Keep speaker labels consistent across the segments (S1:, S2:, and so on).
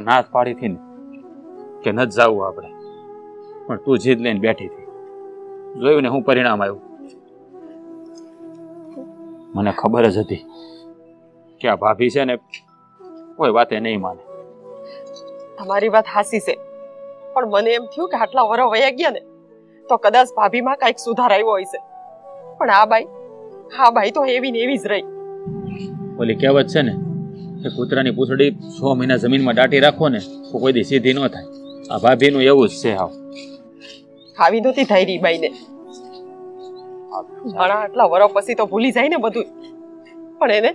S1: ના પાડી હતી ને કે ન જાવું આપણે, પણ તું જીદ લઈને બેઠી હતી. જોયું ને હું પરિણામ આવ્યું. મને ખબર જ હતી કે આ ભાભી છે ને કોઈ વાતે નહીં માને.
S2: તમારી વાત હાસી છે, પણ મને એમ થયું કે આટલા વરસ વયા ગયા ને તો કદાચ ભાભીમાં કઈક સુધાર આવ્યો હશે, પણ આ બાઈ તો એવી ને એવી જ રહી.
S1: ઓલી કહેવત છે ને કે કૂતરાની પૂંછડી 100 મહિના જમીનમાં દાટી રાખો ને તો કોઈ દી સીધી ન થાય. આ ભાભીનું એવું જ છે. હાવ
S2: આવી નહોતી થઈ રહી બાઈને. ઘણા આટલા વરસ પછી તો ભૂલી જાય ને બધું, પણ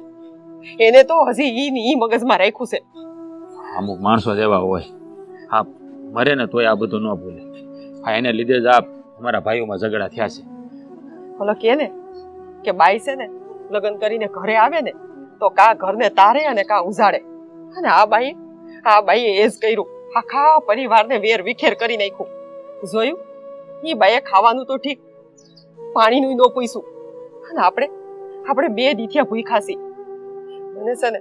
S2: એને તો હજી ઈ મગજમાં રાખ્યું છે.
S1: અમુક માણસો જ એવા હોય, હા મરે ને તોય આ બધું ન ભૂલે. હા એને લીધે જ આ અમારા ભાઈઓમાં ઝઘડા થયા છે.
S2: ઓલો કે ને કે બાઈ છે ને લગ્ન કરીને ઘરે આવે ને તો કા ઘરને તારે અને કા ઉજાડે, અને આ બાઈએ એ જ કર્યું. આખા પરિવારને વેર વિખેર કરી નાખ્યું. જોયું, ઈ બાઈએ ખાવાનું તો ઠીક, પાણીનું ન પૂછ્યું, અને આપણે 2 દીથિયા ભૂખ્યા છીએ. મને છે ને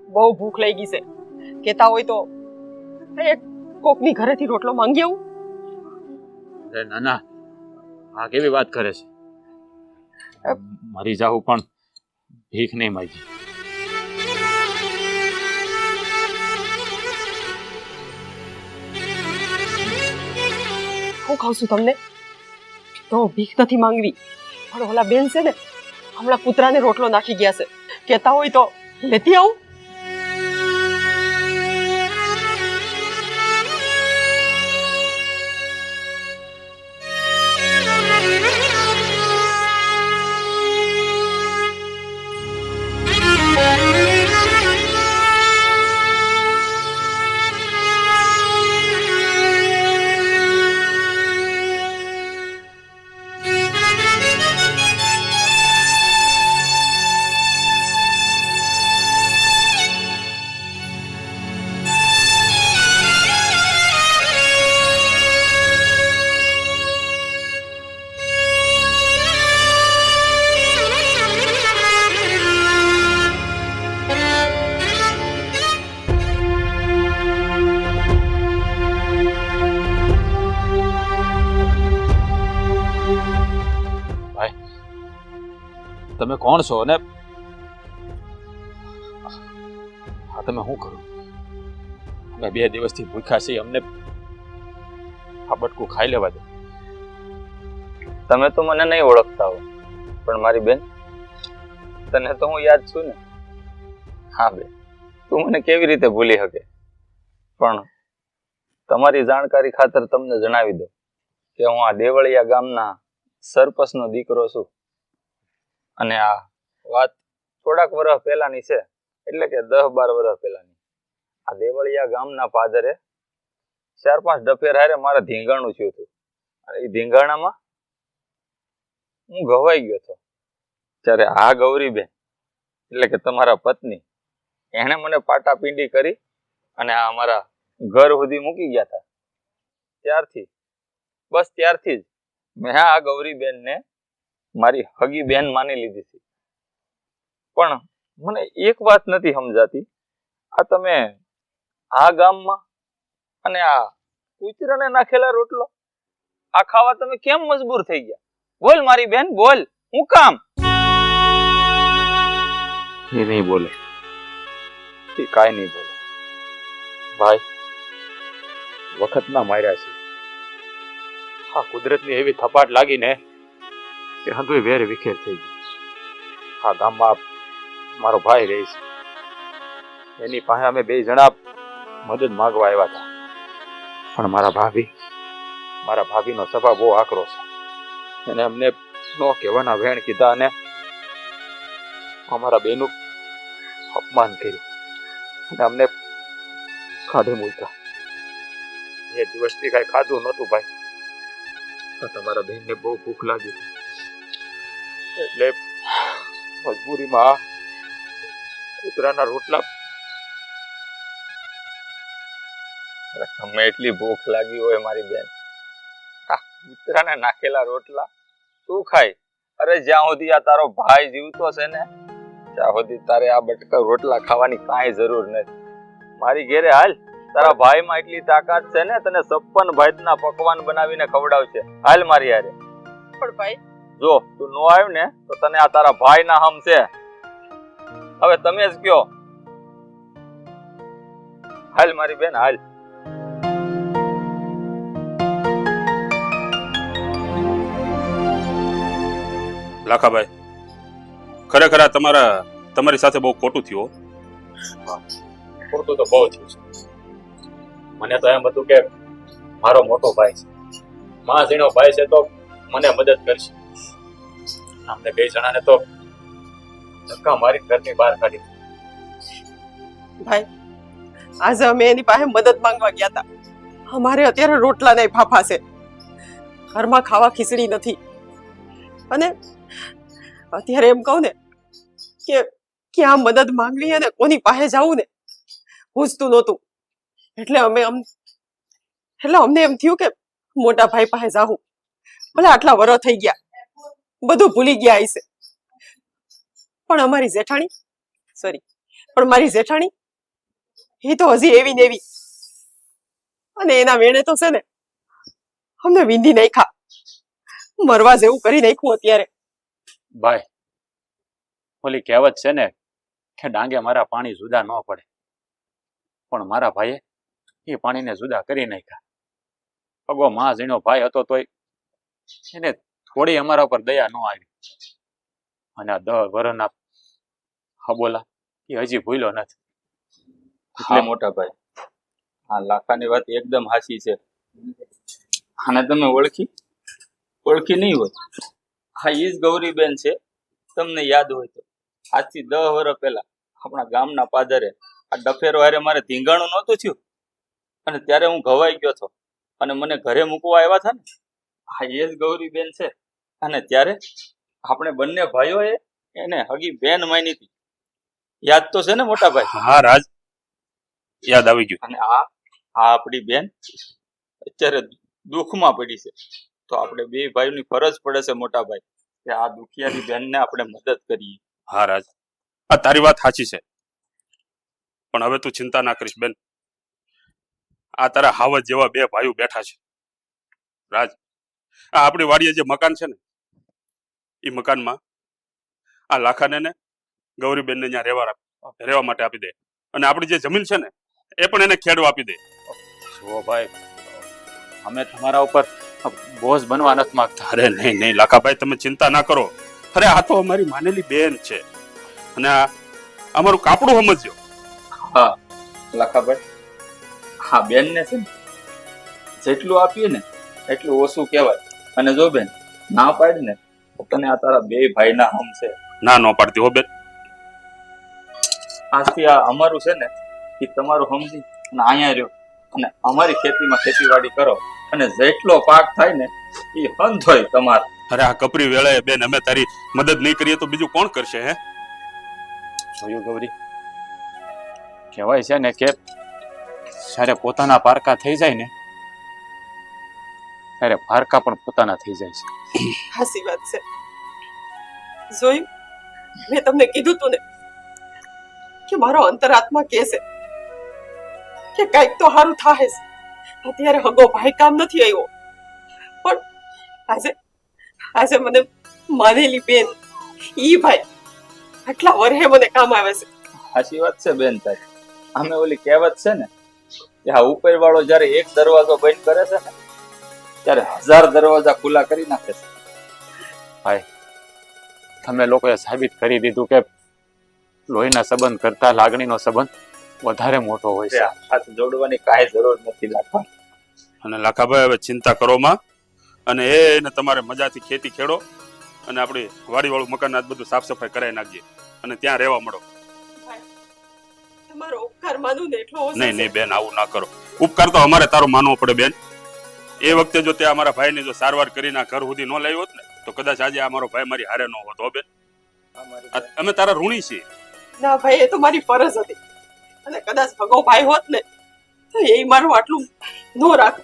S2: બહુ ભૂખ લાગી છે. કેતા હોય તો એક કોકની ઘરેથી રોટલો માંગી આવું.
S1: ના ના, આ કેવી વાત કરે છે? મરી જાવું પણ ભીખ નહીં માંગી.
S2: હું કહું છું તમને તો ભીખ નથી માંગવી, પણ ઓલા બેન છે ને હમણાં કૂતરાને રોટલો નાખી ગયા છે. કેતા હોય તો લેતી આવું.
S1: તમે કોણ છો અને હા તમે શું કરો? અમે 2 દિવસથી ભૂખ્યા છીએ, અમને આ બટકું ખાઈ લેવા દે.
S3: તમે તો મને નહીં ઓળખતા હો, પણ મારી બેન તને તો હું યાદ છું ને. હા બેન, તું મને કેવી રીતે ભૂલી શકે? પણ તમારી જાણકારી ખાતર તમને જણાવી દઉં કે હું આ દેવળિયા ગામના સરપંચનો દીકરો છું, અને આ વાત થોડાક વર્ષ પહેલાની છે, એટલે કે 10-12 વર્ષ પહેલાની. આ દેવળિયા ગામના પાદરે 4-5 ડફેર હારે મારે ધીંગાણું થયું હતું, અને એ ધીંગાણામાં હું ઘવાઈ ગયો હતો. ત્યારે આ ગૌરીબેન એટલે કે તમારા પત્ની, એણે મને પાટાપીંડી કરી અને આ અમારા ઘર સુધી મૂકી ગયા હતા. ત્યારથી જ મેં આ ગૌરીબેનને મારી હગી બેન માની લીધી હતી. પણ મને એક વાત નથી સમજાતી, આ તમે આ ગામમાં અને આ કૂતરાને નાખેલા રોટલો આ ખાવા તમે કેમ મજબૂર થઈ ગયા? બોલ મારી બેન, બોલ, હું કામ?
S1: એ નહીં બોલે, એ કાંઈ નહીં બોલે. ભાઈ વખતના માર્યા છે. આ કુદરતની એવી થપાટ લાગીને કે હંધુય વેર વિખેર થઈ ગયું. આ ગામમાં મારો ભાઈ રહે છે, એની પાસે અમે 2 જણા મદદ માંગવા આવ્યા હતા, પણ મારા ભાભીનો સ્વભાવ બહુ આકરો છે. એને અમને નો કહેવાના વેણ કીધા અને અમારા બેનું અપમાન કર્યું અને અમને ખાધે મૂક્યા. 2 દિવસથી કાંઈ ખાધું નહોતું ભાઈ. તમારા બહેનને બહુ ભૂખ લાગી એટલે મજબૂરીમાં કૂતરાના રોટલા.
S3: તમે એટલી ભૂખ લાગી હોય મારી બેન, કૂતરાને નાખેલા રોટલા તું ખાય? અરે જ્યાં સુધી આ તારો ભાઈ જીવતો છે ને ત્યાં સુધી તારે આ બટકા રોટલા ખાવાની કાંઈ જરૂર નથી. મારી ઘેરે હાલ, તારા ભાઈમાં એટલી તાકાત છે ને તને 56 ભાતના પકવાન બનાવીને ખવડાવશે. હાલ મારી હારે.
S2: પણ ભાઈ
S3: જો તું નો આવ્યો ને તો તને આ તારા ભાઈના હમ છે. હવે તમે જ કયો. હાલ મારી બેન હાલ.
S4: લાખાભાઈ ખરેખર આ તમારી સાથે બહુ ખોટું થયું હો.
S1: ખોટું તો બહુ થયું છે. મને તો એમ હતું કે મારો મોટો ભાઈ છે, માં ઝીણો ભાઈ છે તો મને મદદ કરશે. અમને બે જણાને તો ધક્કા મારી ઘરની બહાર કાઢી.
S2: ભાઈ આજે અમે એની પાસે મદદ માંગવા ગયા હતા. અમારે અત્યારે રોટલા નહીં ફાફા છે, ઘરમાં ખાવા ખીચડી નથી. અને અત્યારે એમ કહું ને કે ક્યાં મદદ માંગવી અને કોની પાસે જવું ને પૂછતું નહોતું. એટલે અમને એમ થયું કે મોટા ભાઈ પાસે જાવું. ભલે આટલા વર્ષ થઈ ગયા, બધું ભૂલી ગયા હશે. પણ મારી જેઠાણી એ તો હજી એવી ને એવી. અને એના વેણે તો છે ને અમને વિંધી નાખ્યા, મરવા જેવું કરી નાખ્યું. અત્યારે
S1: ભાઈ ઓલી કહેવત છે ને કે ડાંગે મારા પાણી જુદા ન પડે, પણ મારા ભાઈએ એ પાણીને જુદા કરી નાખ્યા. પગો માં ઝીણો ભાઈ હતો તોય એને થોડી અમારા ઉપર દયા ન આવી. અને આ 10 વર્ષના હબોલા એ હજી ભૂલ્યો નથી.
S3: હા મોટા ભાઈ, આ લાખાની વાત એકદમ હાચી છે. આને તમે ઓળખી નહીં હોય. હા ઈ જ ગૌરીબેન છે. તમને યાદ હોય તો આજથી 10 વર્ષ પહેલા આપણા ગામના પાદરે આ ડફેરો હારે મારે ધીંગાણું નહોતું થયું અને ત્યારે હું ઘવાઈ ગયો હતો અને મને ઘરે મૂકવા આવ્યા હતા ને. હા એ જ ગૌરીબેન છે. અને ત્યારે આપણે બંને ભાઈઓએ એને હગી બેન માની હતી. યાદ તો છે ને મોટા ભાઈ?
S4: હા રાજ, યાદ આવી ગયું.
S3: અને આ આપણી બેન અત્યારે દુઃખમાં પડી છે, તો આપણે બે ભાઈઓની ફરજ પડે છે મોટા ભાઈ કે આ દુખિયાની બેનને આપણે મદદ કરીએ.
S4: હા રાજ, આ તારી વાત સાચી છે, પણ હવે તું ચિંતા ના કરીશ બેન. આ તારા હાવજ જેવા 2 ભાઈઓ બેઠા છે. રાજ, આ આપણી વાડીએ જે મકાન છે ને એ મકાનમાં આ લાખાને ને ગૌરીબેનને ત્યાં રહેવા માટે આપી દે. અને આપણી જે જમીન છે ને એ પણ એને ખેડવા આપી દે.
S1: જુઓ ભાઈ, અમે તમારા ઉપર બોઝ બનવા નથી માંગતા.
S4: અરે નહીં લાખાભાઈ, તમે ચિંતા ના કરો. અરે આ તો અમારી માનેલી બેન છે અને આ અમારું કાપડું સમજજો.
S3: હા લાખાભાઈ, હા બેનને છે ને જેટલું આપીએ ને એટલું ઓછું કહેવાય. અને જો બેન ના પાડ ને તને આ તારા 2 ભાઈના હમ છે.
S4: ના ન પાડતી હો બેન.
S3: આજથી આ અમારું છે ને એ તમારું સમજી અને અહીંયા રહ્યો અને અમારી ખેતીમાં ખેતીવાડી કરો અને જેટલો પાક થાય ને એ હંધોય તમારો.
S4: અરે આ કપરી વેળાએ બેન અમે તારી મદદ નહીં કરીએ તો બીજું કોણ કરશે? હે
S1: જોયું ગૌરી, કહેવાય છે ને કે જ્યારે પોતાના પારકા થઈ જાય ને ત્યારે પારકા પણ પોતાના થઈ જાય છે.
S2: હાસી વાત છે. જોયું, મેં તમને કીધું તું ને કે મારો અંતરાત્મા કહે છે કે કઈક તો સારું થાય છે. અત્યારે હગો ભાઈ કામ નથી આવ્યો, પણ આજે મને માનેલી બેન ઈ ભાઈ આટલા વર્ષે મને કામ આવે છે.
S3: સાચી વાત છે બેન તારી. અમે ઓલી કહેવત છે ને કે આ ઉપર વાળો જયારે એક દરવાજો બંધ કરે છે ને ત્યારે 1000 દરવાજા ખુલ્લા કરી નાખે છે.
S1: ભાઈ, તમે લોકોએ સાબિત કરી દીધું કે લોહીના સંબંધ કરતા લાગણીનો સંબંધ વધારે મોટો હોય છે.
S3: હાથ જોડવાની કાંઈ જરૂર નથી લાખા.
S4: અને લાખાભાઈ હવે ચિંતા કરો માં, અને એને તમારે મજાથી ખેતી ખેડો અને આપણી વાડીવાળું મકાન આજ બધું સાફ સફાઈ કરાવી નાખીએ અને ત્યાં રહેવા મળો.
S2: તમારો ઉપકાર માનું ને એટલો ઓછો
S4: નહીં બેન, આવું ના કરો. ઉપકાર તો અમારે તારો માનવો પડે બેન. એ વખતે જો તે અમારા ભાઈની જો સારવાર કરીને ઘર સુધી ન લાવી હોત ને તો કદાચ આજે અમારો ભાઈ મારી હારે ન હોત. હો બેન, અમે તારા ઋણી છીએ.
S2: ના ભાઈ, એ તો મારી ફરજ હતી. અને કદાચ ભગો ભાઈ હોત ને તો એ મારું આટલું નો રાખ.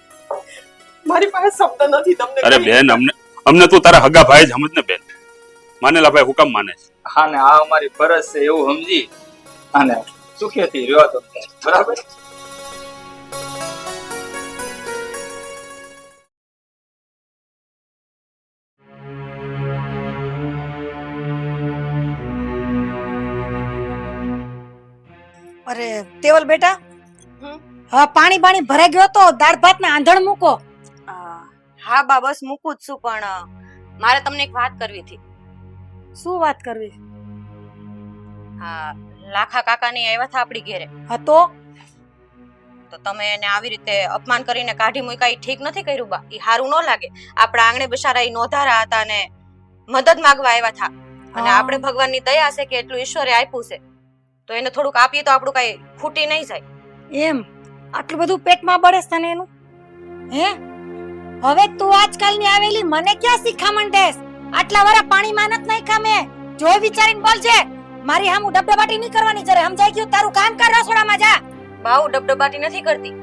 S2: મારી પાસે શબ્દ નથી તમને.
S4: અરે બેન, અમને તું તારા હગા ભાઈ જ સમજ ને બેન. માનેલા ભાઈ હુકમ માને છે.
S3: હા ને આ અમારી ફરજ છે એવું સમજી અને સુખેથી રહ્યો તો બરાબર.
S5: અરે તેવલ બેટા,
S2: હમ?
S5: હવે પાણી ભરાઈ ગયો તો દાળ ભાત ના આંધણ મૂકો.
S6: હા બા, બસ મૂકું જ છું, પણ મારે તમને એક વાત કરવી હતી.
S5: શું વાત કરવી?
S6: હા, લાખા કાકા ની આવ્યા હતા આપણી ઘેરે,
S5: હા તો
S6: તમે એને આવી રીતે અપમાન કરીને કાઢી મૂક્યા, ઈ ઠીક નથી કર્યું બા. ઈ હારું ન લાગે. આપણા આંગણે બિચારા ઈ નોધારા હતા ને મદદ માંગવા આવ્યા હતા, અને
S5: હા.
S6: આપણે ભગવાનની દયા છે કે એટલું ઈશ્વરે આપ્યું છે, તો એને થોડુંક આપીએ તો આપણું કઈ ખૂટી નહીં જાય.
S5: એમ આટલું બધું પેટમાં બળે છે તને એનું? હે, હવે તું આજકાલની આવેલી મને ક્યાં શીખામણ દેસ? આટલા વરા પાણીમાં નથી નાખ્યા મેં. જોઈ વિચારીને બોલજે. મારી હામું ડબડબાટી નહીં કરવાની. જરે સમજાઈ ગયું? તારું કામ કર, રસોડામાં જા.
S6: બાઉ ડબડબાટી નથી કરતી,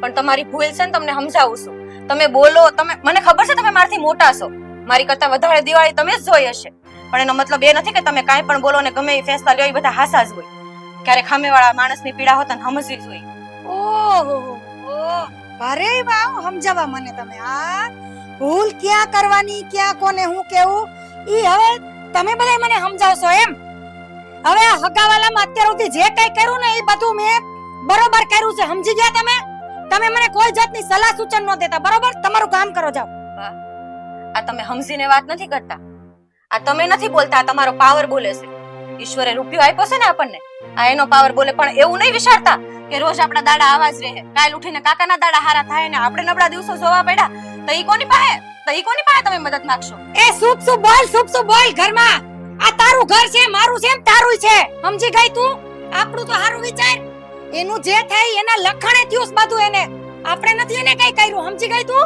S6: પણ તમારી ભૂલ છે ને, તમને સમજાવું છું. તમે બોલો, મને ખબર છે તમે મારાથી મોટા છો, મારી કરતા વધારે દિવાળી તમે જ જોઈ હશે, પણ એનો મતલબ એ નથી કે તમે કાંઈ પણ બોલો ને ગમે એ ફેસલા લ્યો એ બધા હાસા જ હોય. ક્યારેક સામેવાળા માણસની પીડા હોતા ને સમજવી જોઈએ.
S5: ઓહો, ભારે વાવ સમજાવવા મને તમે. આ ભૂલ ક્યાં કરવાની, ક્યાં કોને હું કેવું, ઈ હવે તમે બધા મને સમજાવશો એમ? હવે આ હગાવાલામાં અત્યાર સુધી જે કઈ કર્યું ને એ બધું મેં બરોબર કર્યું છે. સમજી ગયા તમે? તમે મને કોઈ જાતની સલાહ સૂચન ન દેતા, બરોબર? તમારું કામ કરો, જાઓ.
S6: આ તમે સમજીને વાત નથી કરતા, આ તમે નથી બોલતા, આ તમારો પાવર બોલે છે. ઈશ્વરે રૂપિયો આપ્યો છે ને આપણને, આ એનો પાવર બોલે. પણ એવું નહીં વિચારતા કે રોજ આપણા દાડા આવા જ રહે, કાલ ઉઠીને કાકાના દાડા હારા થાય ને આપણે નબળા દિવસો જોવા પડ્યા, તો ઈ કોની પાસે તમે મદદ માંગશો?
S5: એ સુપ બોલ ઘરમાં. આ તારું ઘર છે, મારું છે, તારું છે. સમજી ગઈ તું? આપણું તો હારું વિચાર. એનું જે થાય એના લખણે થયું બધું એને. આપણે નથી એને કઈ કર્યું. સમજી ગઈ તું?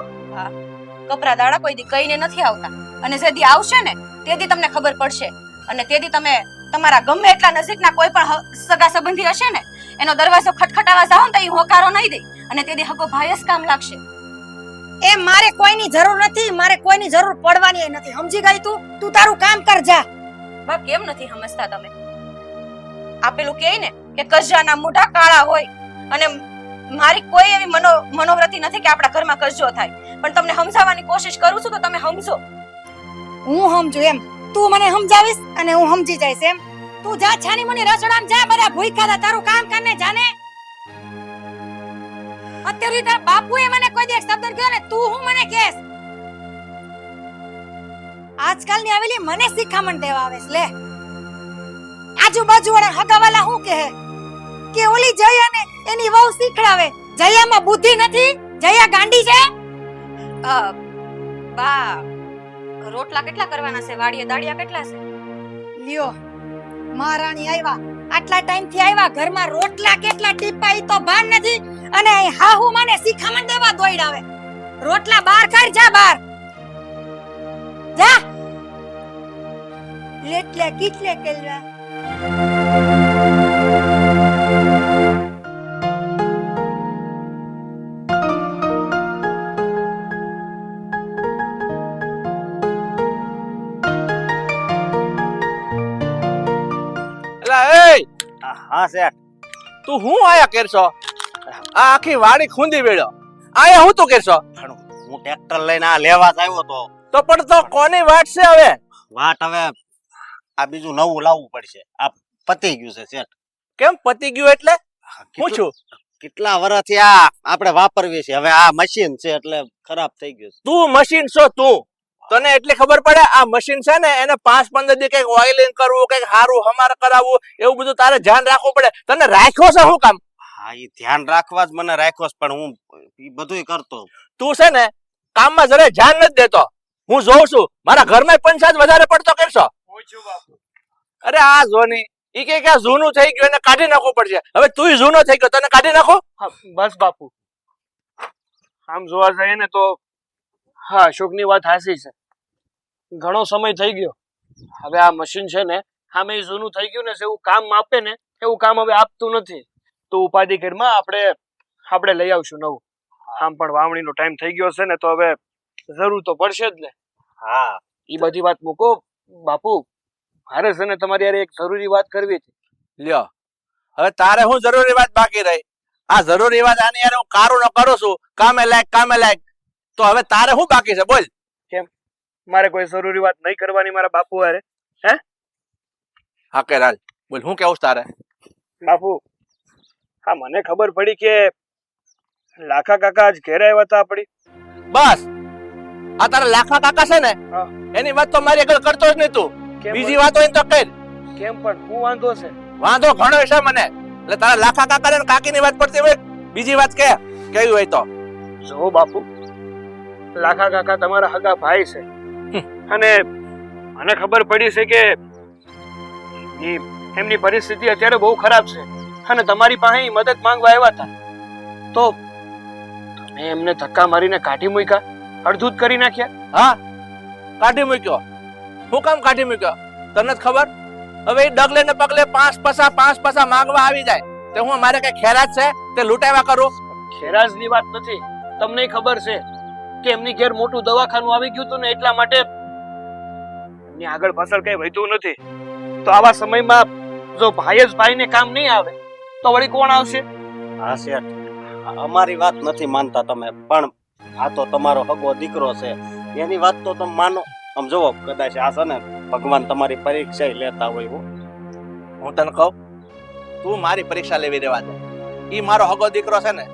S6: કપરા દાડા કોઈ દી કઈને નથી આવતા, અને જેદી આવશે ને તેથી તમને ખબર પડશે, અને તેથી તમે તમારા ગમે એટલા નજીકના કોઈ પણ સગા સંબંધી હશે ને એનો દરવાજો ખટખટાવા જાવ ને તો ઈ હોકારો નહીં દે, અને તેથી હકો ભાઈ જ કામ લાગશે.
S5: એ મારે કોઈની જરૂર નથી, મારે કોઈની જરૂર પડવાની નથી. સમજી ગઈ તું? તું તારું કામ કર, જા.
S6: બા, કેમ નથી સમજતા તમે? આપેલું કહે ને કે કજ્જાના મોઢા કાળા હોય, અને મારી કોઈ એવી મનોવૃત્તિ નથી કે આપણા ઘરમાં કજ્જો થાય, પણ તમને સમજાવવાની કોશિશ કરું છું તો તમે સમજો.
S5: હું સમજુ એમ? તું મને સમજાવીશ અને હું સમજી જઈશ એમ? તું જા છાની મને રસોડામાં જા, બધા ભૂખ્યા હતા. તારું કામ કરને જાને. અત્યારે તારા બાપુએ મને કોઈ દિવસ શબ્દ કહ્યો ને, તું હું મને કહેશ? આજકાલની આવેલી મને શીખામણ દેવા આવે છે. લે, આજુબાજુ વાળા હગાવાલા શું કહે કે ઓલી જયા ને એની વહુ શીખડાવે. જયામાં બુદ્ધિ નથી? જયા ગાંડી છે?
S6: બા, રોટલા કેટલા કરવાના છે? વાડીએ દાડિયા કેટલા છે?
S5: લ્યો, મહારાણી આવ્યા, આટલા ટાઈમ થી આવ્યા, ઘરમાં રોટલા કેટલા ટીપા ઈ તો ભાન નથી, અને હાહુ મને શીખામણ દેવા દોડાવે. રોટલા બહાર કર, જા બહાર જા. લેટલે કીટલે કેલવા.
S7: હા શેઠ, તું હું આયા કરશો? આ આખી વાડી ખૂંદી વેળ્યો, આયા હું તું કરશો?
S8: હું ટ્રેક્ટર લઈને આ લેવા જ આવ્યો તો.
S7: તો પણ તો કોની વાટ છે હવે?
S8: વાટ હવે આ બીજું નવું લાવવું પડશે. આ પતી ગયું છે શેઠ.
S7: કેમ પતી ગયું એટલે? હું છું
S8: કેટલા વર્ષથી આ આપણે વાપરવી છે, હવે આ મશીન છે એટલે ખરાબ થઈ ગયું છે.
S7: તું મશીન છો તું? તને એટલી ખબર પડે આ મશીન છે ને એને 5-15 દી કઈક ઓઇલિંગ કરવું, કઈક હારું હમાર કરાવવું, એવું બધું તારે ધ્યાન રાખવું પડે. તને રાખ્યો છે શું કામ?
S8: હા, ઈ ધ્યાન રાખવા જ મને રાખ્યો છે, પણ હું ઈ બધુંય કરતો.
S7: તું છે ને કામમાં જરા ધ્યાન નથી દેતો. હું જોઉં છું મારા ઘરમાં પંચાયત વધારે પડતો કરશો. અરે આ જોની ઈ કે આ જૂનું થઈ ગયું એને કાઢી નાખવું પડશે. હવે તું જૂનો થઈ ગયો, તને કાઢી નાખો.
S9: બસ બાપુ, આમ જોવા જઈએ ને તો હા, અશોકની વાત હાચી છે. ઘણો સમય થઈ ગયો. હવે આ મશીન છે ને આમે જૂનું થઈ ગયું ને, એવું કામ આપે ને એવું કામ હવે આપતું નથી. તો ઉપાધિ ઘરમાં આપણે લઈ આવશું નવું. આમ પણ વાવણીનો ટાઈમ થઈ ગયો છે ને, તો હવે જરૂર તો પડશે જ ને.
S8: હા,
S9: એ બધી વાત મૂકો બાપુ, મારે છે ને તમારી યાર એક જરૂરી વાત કરવી હતી.
S7: લ્યો, હવે તારે શું જરૂરી વાત બાકી રહી? આ જરૂરી વાત આની યાર હું કારું ન કરું છું, કામે લાયક. તો હવે તારે શું બાકી છે બોલ?
S9: મારે કોઈ જરૂરી વાત નહીં કરવાની મારા બાપુ હારે? હે?
S7: હા કે રાલ બોલ, હું કેવું તારે?
S9: બાપુ, હા મને ખબર પડી કે લાખા કાકા આજ ઘેર આવ્યા હતા આપણી.
S7: બસ આ તારા લાખા કાકા છે ને
S9: હા.
S7: એની વાત તો મારી આગળ કરતો જ નહીં તું.
S9: કેમ
S7: બીજી વાત હોય ને તો કર.
S9: કેમ પણ શું વાંધો છે?
S7: વાંધો ઘણો છે મને. એટલે તારા લાખા કાકા ને કાકીની વાત પડતી હોય બીજી વાત કે કેવી હોય તો
S9: જો બાપુ, લાખા કાકા તમારા હગા ભાઈ છે અને મને ખબર પડી છે કે એમની પરિસ્થિતિ અત્યારે બહુ ખરાબ છે અને તમારી પાસે મદદ માંગવા આવ્યા હતા. તો તમે એમને ધક્કા મારીને કાઢી મૂક્યા, અડધૂત કરી નાખ્યા.
S7: હા કાઢી મૂક્યો. હું કામ કાઢી મૂક્યો તને જ ખબર. હવે એ ડગલે ને પગલે પાંચ પસા માંગવા આવી જાય તો હું મારે કઈ ખેરાજ છે તે લૂંટાવ્યા કરું.
S9: ખેરાજની વાત નથી, તમને ખબર છે કે એમની ઘેર મોટું દવાખાનું આવી ગયું હતું ને એટલા માટે એમની આગળ પાછળ કઈ વહેતું નથી. તો આવા સમયમાં જો ભાઈ જ ભાઈને કામ નહીં આવે તો વળી કોણ આવશે?
S8: હા શેઠ, અમારી વાત નથી માનતા તમે, પણ આ તો તમારો હગો દીકરો છે એની વાત તો તમે માનો. આમ જોવો કદાચ આ છે ને ભગવાન તમારી પરીક્ષા લેતા હોય.
S7: હું તને કહું, તું મારી પરીક્ષા લેવી દેવા દે. ઈ મારો હગો દીકરો છે ને,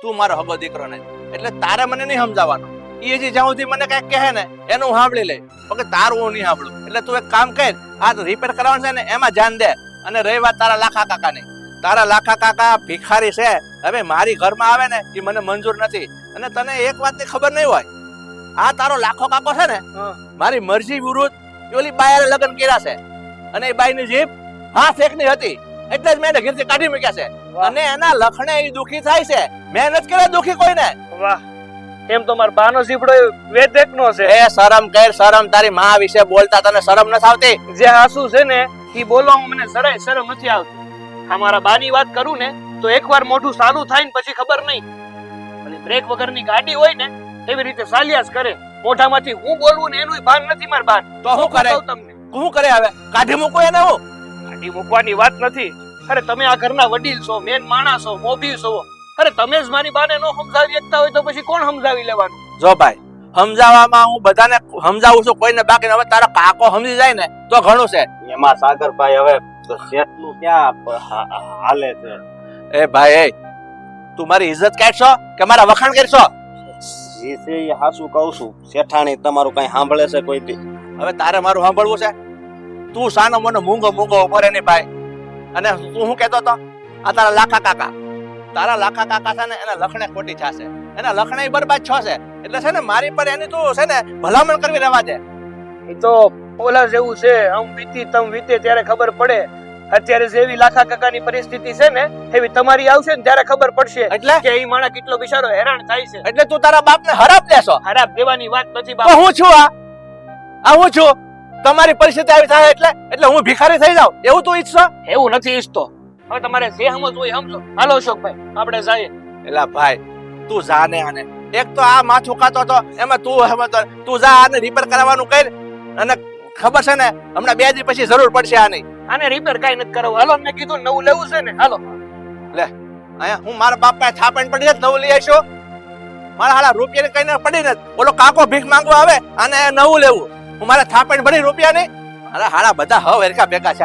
S7: તું મારો હગો દીકરો નહીં, એટલે તારે મને નહીં સમજાવવાનું. ઈ હજી જ્યાં સુધી મને કઈક કહે ને એનું હું સાંભળી લઈ, ઓકે તારું હું નહીં સાંભળું. એટલે તું એક કામ કર, આ રિપેર કરવાનું છે ને એમાં ધ્યાન દે. અને રહી વાત તારા લાખા કાકાની, તારા લાખા કાકા ભિખારી છે. હવે મારી ઘરમાં આવે ને એ મને મંજૂર નથી. અને તને એક વાતની ખબર નહીં હોય, આ તારો લાખો કાકો છે ને મારી મરજી વિરુદ્ધ ઓલી બાયારે લગ્ન કર્યા છે અને એ બાઈની જીભ હાથ એકની હતી એટલે જ મેં એને ઘેરથી કાઢી મૂક્યા છે. અને એના લખણે એ દુખી થાય છે, મેં નથી કર્યા દુખી કોઈને.
S9: વાહ, એમ તો મારો બાનો સીપડો વેદેકનો છે.
S7: એ શરમ કર, શરમ. તારી માં વિશે બોલતા તને શરમ નથી આવતી?
S9: જે આંસુ છે ને એ બોલવામાં મને જરાય શરમ નથી આવતી. અમારા બાની વાત કરું ને તો એકવાર મોઢું સારું થાય ને પછી ખબર નહીં, અને બ્રેક વગરની ગાડી હોય ને એવી રીતે ચાલ્યા જ કરે. મોઢામાંથી હું બોલવું ને એનું ભાન નથી માર બાન.
S7: તો શું કરે?
S9: તમને
S7: શું કરે હવે? કાઢી મૂકો એને. હું
S9: ગાડી મૂકવાની વાત નથી. અરે તમે આ ઘરના વડીલ છો, મેન માણસ છો, મોભી છો. અરે તમે જ મારી બાને નો સમજાવી શકતા હોય તો પછી કોણ સમજાવી લેવાનું?
S7: જો ભાઈ, સમજાવવામાં હું બધાને સમજાવું છું, કોઈને બાકી હવે તારો કાકો સમજી જાય ને તો ઘણું છે.
S8: એમાં સાગરભાઈ હવે શેઠનું ક્યાં હાલે છે?
S7: એ ભાઈ, તું મારી ઇજ્જત કાઢશો કે મારા વખાણ કરશો?
S8: એ છે એ હાસુ કહું છું. શેઠાણી તમારું કઈ સાંભળે છે કોઈ દી?
S7: હવે તારે મારું સાંભળવું છે? તું સાનો મને મૂંગો ઉભો રે નહીં ભાઈ. અને તું શું કહેતો હતો? આ તારા લાખા કાકા, તારા લાખા કાકા છે ને એના લખણે ખોટી થશે, એના લખણે બરબાદ થશે. એટલે છે ને મારી પર એની તું છે ને ભલામણ કરવી રહેવા દે.
S9: એ તો ઓલા જેવું છે, આમ વીતી તમ વીતે ત્યારે ખબર પડે. અત્યારે જેવી લાખા કાકાની પરિસ્થિતિ છે ને એવી તમારી આવશે ને ત્યારે ખબર પડશે
S7: એટલે
S9: કે એ માણસ કેટલો બિચારો હેરાન થાય છે.
S7: એટલે તું તારા બાપને હરાપ દેશો?
S9: ખરાબ દેવાની વાત નથી
S7: તો
S9: બાપ.
S7: હું છું આ હું છું. તમારી પરિસ્થિતિ આવી થાય એટલે હું ભિખારી થઈ જાઉં એવું તું ઈચ્છો?
S9: એવું નથી ઈચ્છતો. હવે તમારે જે સમજવું હોય સમજો. હાલો અશોકભાઈ, આપણે જઈએ.
S7: એલા ભાઈ, તું જા ને. આને એક તો આ માથું ખાતો હતો એમાં તું સમજતો. તું જા, આને રિપેર કરાવવાનું કર. અને ખબર છે ને હમણાં 2 દી પછી જરૂર પડશે આની.
S9: આને રિપેર કાઈ નથી કરાવવું. હાલો, મેં કીધું નવું લેવું છે ને. હાલો
S7: લે અહીંયા હું મારા બાપ પાસે થાપણ પડી જ નવું લઈ આવીશું. મારા હાલા રૂપિયા કઈ પડી ને ઓલો કાકો ભીખ માંગવા આવે અને નવું લેવું. હું મારા થાપણ પડી રૂપિયા નહીં. અરે હાલા બધા હવે હરખા ભેગા છે.